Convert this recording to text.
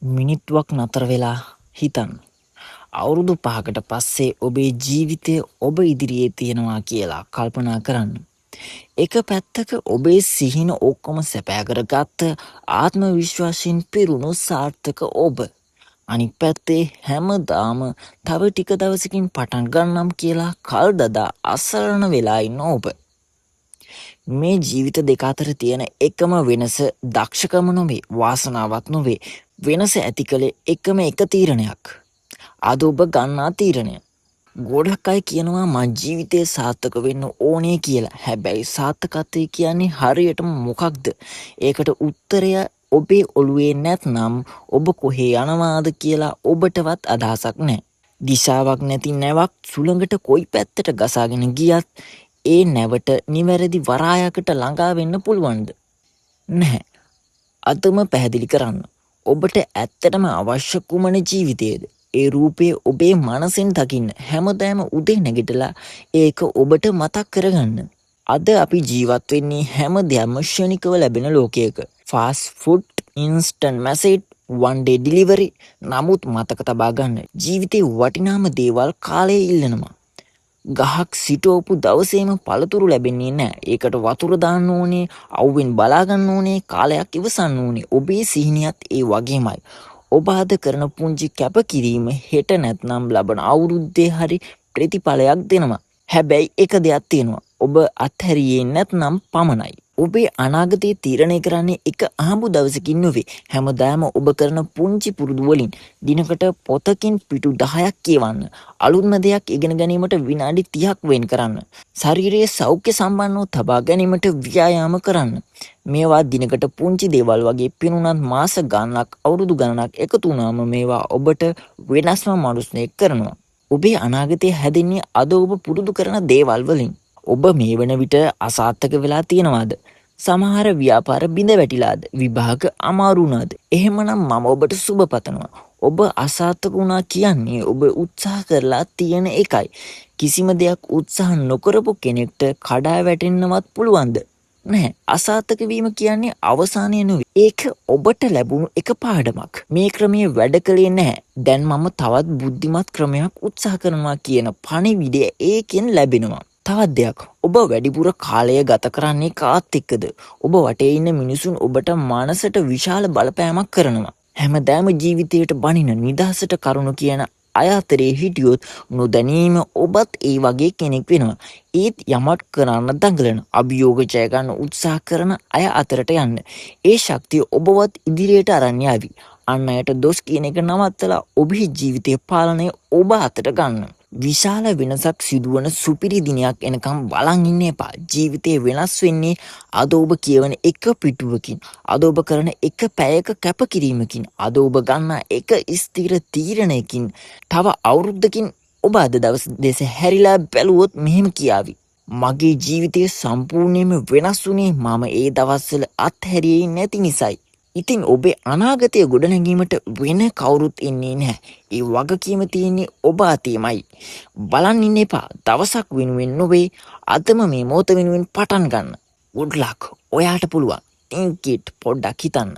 මිනිත්තුවක් නතර වෙලා හිතන්න. අවුරුදු 5කට පස්සේ ඔබේ ජීවිතය ඔබ ඉදිරියේ තියෙනවා කියලා කල්පනා කරන්න. එක පැත්තක ඔබේ සිහින ඔක්කොම සැපෑ කරගත්ත ආත්ම විශ්වාසයෙන් පිරුණු සාර්ථක ඔබ. අනිත් පැත්තේ හැමදාම තව ටික දවසකින් පටන් ගන්නම් කියලා කල් දදා අසරණ වෙලා ඉන්න ඔබ. මේ ජීවිත දෙක අතර තියෙන එකම වෙනස දක්ෂකම නොවේ, වාසනාවක් නොවේ. වෙනස ඇති කළේ එකම එක තීරණයක්. අද ඔබ ගන්නා තීරණය. ගොඩක් අය කියනවා මං ජීවිතේ සාර්ථක වෙන්න ඕනේ කියලා. හැබැයි සාර්ථකත්වය කියන්නේ හරියටම මොකක්ද? ඒකට උත්තරය ඔබේ ඔළුවේ නැත්නම් ඔබ කොහේ යනවාද කියලා ඔබටවත් අදහසක් නැහැ. දිශාවක් නැති නැවක් සුළඟට කොයි පැත්තට ගසාගෙන ගියත් ඒ නැවට නිවැරදි වරායකට ළඟා වෙන්න පුළුවන්ද? නැහැ. අදම පැහැදිලි කරන්න. ඔබට ඇත්තටම අවශ්‍ය කුමන ජීවිතයේද? ඒ රූපය ඔබේ මනසෙන් දකින්න හැමදාම උදේ නැගිටලා ඒක ඔබට මතක් කරගන්න. අද අපි ජීවත් වෙන්නේ හැමදේම ක්ෂණිකව ලැබෙන ලෝකයක. Fast food, instant message, one day delivery. නමුත් මතක තබා ගන්න. ජීවිතේ වටිනාම දේවල් කාලය ඉල්ලනවා. ගහක් සිටෝපු දවසේම පළතුරු ලැබෙන්නේ නැහැ. ඒකට වතුර දාන්න ඕනේ, අවුවෙන් බලා ගන්න ඕනේ, කාලයක් ඉවසන්න ඕනේ. ඔබේ සිහිනියත් ඒ වගේමයි. ඔබ අද කරන පුංචි කැපකිරීම හෙට නැත්නම් ලබන අවුරුද්දේ හරි ප්‍රතිඵලයක් දෙනවා. හැබැයි එක දෙයක් තියෙනවා. ඔබ අත්හැරියේ නැත්නම් පමණයි. ඔබේ අනාගතය තීරණය කරන්නේ එක අහඹු දවසකින් නෙවෙයි. හැමදාම ඔබ කරන පුංචි පුරුදු වලින්. දිනකට පොතකින් පිටු 10ක් කියවන්න. අලුත්ම දෙයක් ඉගෙන ගැනීමට විනාඩි 30ක් වෙන් කරන්න. ශරීරයේ සෞඛ්‍ය සම්පන්නව තබා ගැනීමට ව්‍යායාම කරන්න. මේවා දිනකට පුංචි දේවල් වගේ පෙනුනත් මාස ගණනක් අවුරුදු ගණනක් එකතු වුණාම මේවා ඔබට වෙනස්ම මනුස්සයෙක් කරනවා. ඔබේ අනාගතය හැදෙන්නේ අද ඔබ පුරුදු කරන දේවල් වලින්. ඔබ මේ වන විට අසාර්ථක වෙලා තියෙනවාද? සමහර ව්‍යාපාර බිඳ වැටිලාද? විභාග අමාරු වුණාද? එහෙමනම් මම ඔබට සුබ පතනවා. ඔබ අසාර්ථක වුණා කියන්නේ ඔබ උත්සාහ කරලා තියෙන එකයි. කිසිම දෙයක් උත්සාහ නොකරපු කෙනෙක්ට කඩා වැටෙන්නවත් පුළුවන්ද? නැහැ. අසාර්ථක වීම කියන්නේ අවසානය නෙවෙයි. ඒක ඔබට ලැබුණු එක පාඩමක්. මේ ක්‍රමයේ වැඩ කළේ නැහැ. දැන් මම තවත් බුද්ධිමත් ක්‍රමයක් උත්සාහ කරනවා කියන පණිවිඩය ඒකෙන් ලැබෙනවා. තවත් දෙයක්. ඔබ වැඩිපුර කාලය ගත කරන්නේ කාත් එක්කද? ඔබ වටේ ඉන්න මිනිසුන් ඔබට මානසට විශාල බලපෑමක් කරනවා. හැමදාම ජීවිතයට බනින නිදහසට කරුණු කියන අය අතරේ හිටියොත් නොදැනීම ඔබත් ඒ වගේ කෙනෙක් වෙනවා. ඒත් යමක් කරන්න දඟලන, අභියෝග ජය ගන්න උත්සාහ කරන අය අතරට යන්න. ඒ ශක්තිය ඔබවත් ඉදිරියට අරන් යාවි. අන් අයට දොස් කියන එක නවත්තලා ඔබේ ජීවිතයේ පාලනය ඔබ අතට ගන්න. විශාල වෙනසක් සිදුවන සුපිරි දිනයක් එනකම් බලන් ඉන්න එපා. ජීවිතේ වෙනස් වෙන්නේ අද ඔබ කියවන එක පිටුවකින්, අද ඔබ කරන එක පැයක කැපකිරීමකින්, අද ඔබ ගන්න එක ස්ථිර තීරණයකින්. තව අවුරුද්දකින් ඔබ අද දවස් දෙස හැරිලා බැලුවොත් මෙහෙම කියාවි. මගේ ජීවිතය සම්පූර්ණයෙන්ම වෙනස් වුණේ මම ඒ දවස්වල අත්හැරියේ නැති නිසායි. ඉතින් ඔබේ අනාගතය ගොඩනැගීමට වෙන කවුරුත් ඉන්නේ නැහැ. ඒ වගකීම තියෙන්නේ ඔබ අතේමයි. බලන් ඉන්න එපා. දවසක් වෙනුවෙන් නොවේ, අදම මේ මොහොත වෙනුවෙන් පටන් ගන්න. good luck. ඔයාට පුළුවන්. think it පොඩ්ඩක් හිතන්න.